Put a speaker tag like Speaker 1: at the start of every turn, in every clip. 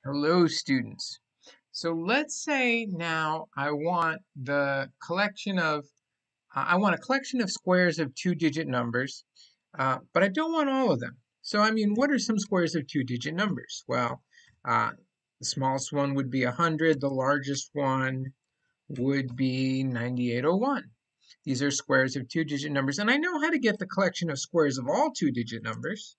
Speaker 1: Hello, students. So let's say now I want a collection of squares of two-digit numbers, but I don't want all of them. So I mean, what are some squares of two-digit numbers? Well, uh, the smallest one would be 100. The largest one would be 9801. These are squares of two-digit numbers, and I know how to get the collection of squares of all two-digit numbers.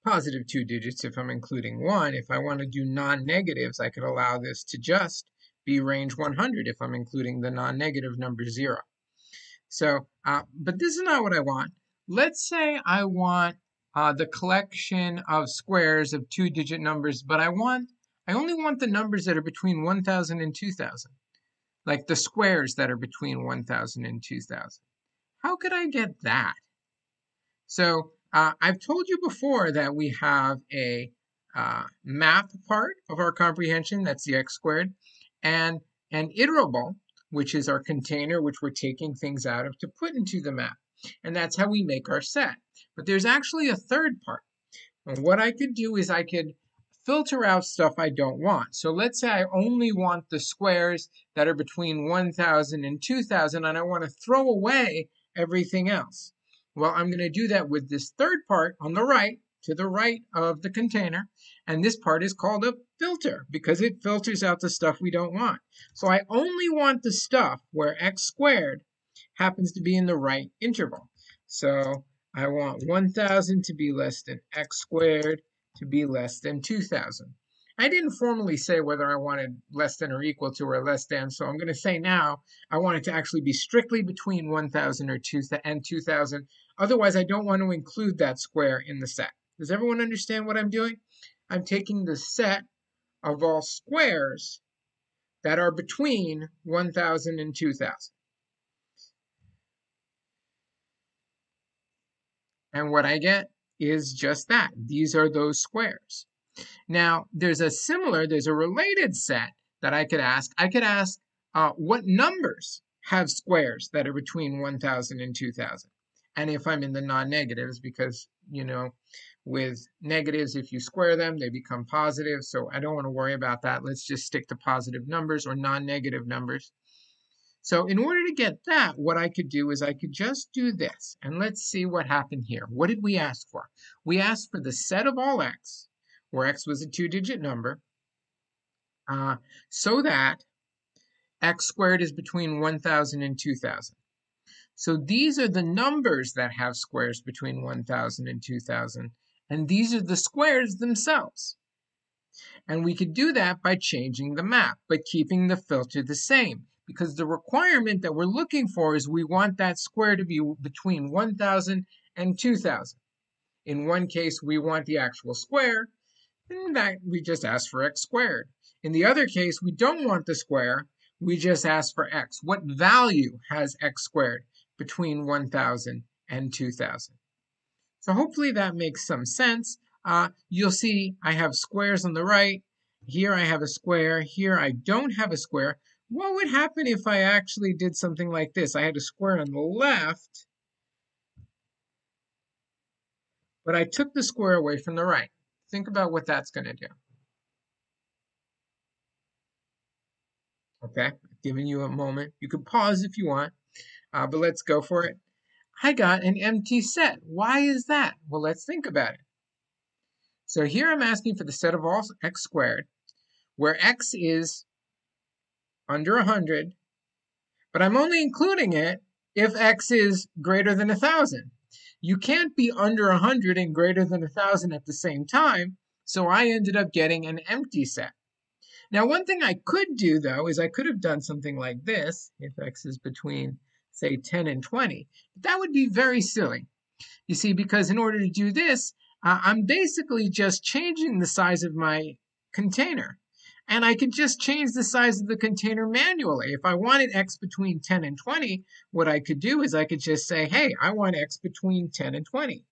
Speaker 1: Positive two digits if I'm including one. If I want to do non-negatives, I could allow this to just be range 100 if I'm including the non-negative number 0. So, but this is not what I want. Let's say I want the collection of squares of two-digit numbers, but I only want the numbers that are between 1,000 and 2,000, like the squares that are between 1,000 and 2,000. How could I get that? So I've told you before that we have a math part of our comprehension, that's the x squared, and an iterable, which is our container, which we're taking things out of to put into the map. And that's how we make our set. But there's actually a third part. And what I could do is I could filter out stuff I don't want. So let's say I only want the squares that are between 1,000 and 2,000, and I want to throw away everything else. Well, I'm going to do that with this third part on the right, to the right of the container. And this part is called a filter because it filters out the stuff we don't want. So I only want the stuff where x squared happens to be in the right interval. So I want 1,000 to be less than x squared to be less than 2,000. I didn't formally say whether I wanted less than or equal to or less than, so I'm going to say now I want it to actually be strictly between 1,000 or 2,000. Otherwise, I don't want to include that square in the set. Does everyone understand what I'm doing? I'm taking the set of all squares that are between 1,000 and 2,000. And what I get is just that. These are those squares. Now, there's a related set that I could ask. I could ask what numbers have squares that are between 1,000 and 2,000. And if I'm in the non-negatives, because, with negatives, if you square them, they become positive. So I don't want to worry about that. Let's just stick to positive numbers or non-negative numbers. So in order to get that, what I could do is I could just do this. And let's see what happened here. What did we ask for? We asked for the set of all x, where x was a two-digit number, so that x squared is between 1,000 and 2,000. So these are the numbers that have squares between 1,000 and 2,000. And these are the squares themselves. And we could do that by changing the map, but keeping the filter the same. Because the requirement that we're looking for is we want that square to be between 1,000 and 2,000. In one case, we want the actual square, and that we just ask for x squared. In the other case, we don't want the square, we just ask for x. What value has x squared between 1,000 and 2,000? So hopefully that makes some sense. You'll see I have squares on the right. Here I have a square. Here I don't have a square. What would happen if I actually did something like this? I had a square on the left, but I took the square away from the right. Think about what that's going to do. Okay, I've given you a moment. You can pause if you want, but let's go for it. I got an empty set. Why is that? Well, let's think about it. So here I'm asking for the set of all x squared, where x is under 100, but I'm only including it if x is greater than 1,000. You can't be under 100 and greater than 1,000 at the same time, so I ended up getting an empty set. Now, one thing I could do, though, is I could have done something like this, if x is between, say, 10 and 20. But that would be very silly. You see, because in order to do this, I'm basically just changing the size of my container. And I could just change the size of the container manually. If I wanted x between 10 and 20, what I could do is I could just say, hey, I want x between 10 and 20.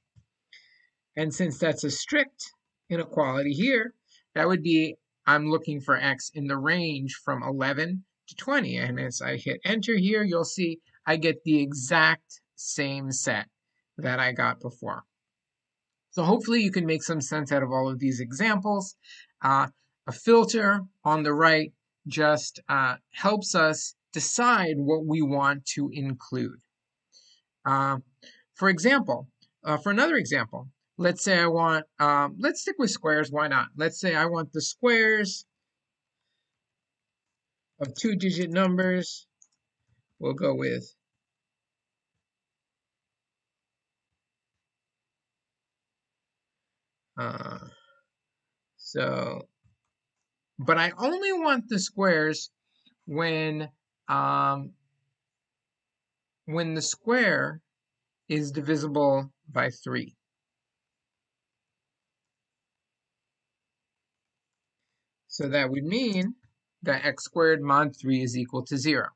Speaker 1: And since that's a strict inequality here, that would be I'm looking for x in the range from 11 to 20. And as I hit enter here, you'll see I get the exact same set that I got before. So hopefully you can make some sense out of all of these examples. A filter on the right just helps us decide what we want to include. For example, for another example, let's say I want, let's stick with squares, why not? Let's say I want the squares of 2-digit numbers. We'll go with but I only want the squares when the square is divisible by 3. So that would mean that x squared mod 3 is equal to 0.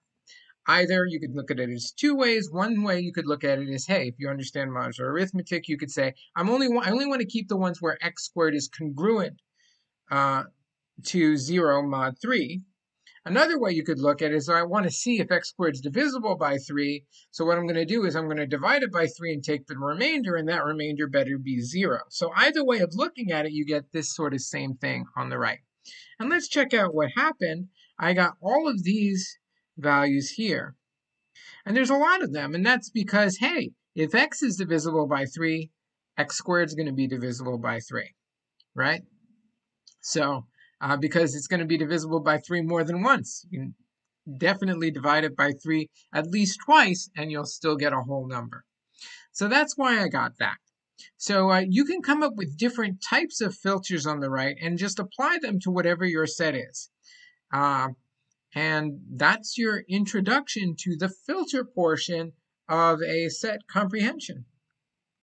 Speaker 1: Either you could look at it as two ways. One way you could look at it is, hey, if you understand modular arithmetic, you could say, I only want to keep the ones where x squared is congruent to 0 mod 3. Another way you could look at it is, I want to see if x squared is divisible by 3. So what I'm going to do is I'm going to divide it by 3 and take the remainder, and that remainder better be 0. So either way of looking at it, you get this sort of same thing on the right. And let's check out what happened. I got all of these values here. And there's a lot of them, and that's because, hey, if x is divisible by 3, x squared is going to be divisible by 3, right? So because it's going to be divisible by 3 more than once. You can definitely divide it by 3 at least twice, and you'll still get a whole number. So that's why I got that. So you can come up with different types of filters on the right and just apply them to whatever your set is. And that's your introduction to the filter portion of a set comprehension.